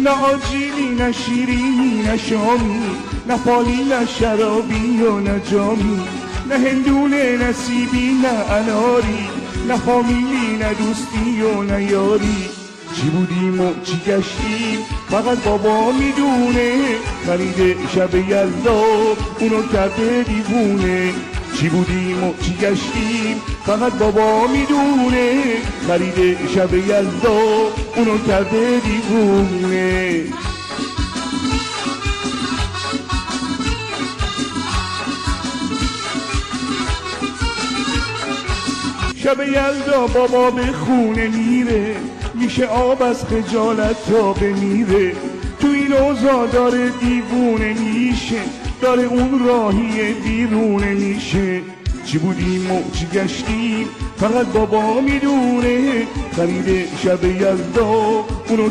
نه آجیلی نه شیرینی نه شامی، نه فالی نه شرابی و نه جامی، نه هندونه نه سیبی نه اناری، نه فامیلی نه دوستی و نه یاری. چی بودیم و چی گشتیم فقط بابا میدونه، خرید شب یلدا اونو کرده دیوونه. چی بودیم و چی گشتیم فقط بابا میدونه، خرید شب یلدا اونو کرده دیوونه. شب یلدا بابا به خونه میره، میشه آب از خجالت تا بمیره. تو این اوضاع داره دیوونه میشه، داره اون راهی بیرونه میشه. چی بودیم و چی گشتیم فقط بابا میدونه، خرید شب یلدا اونو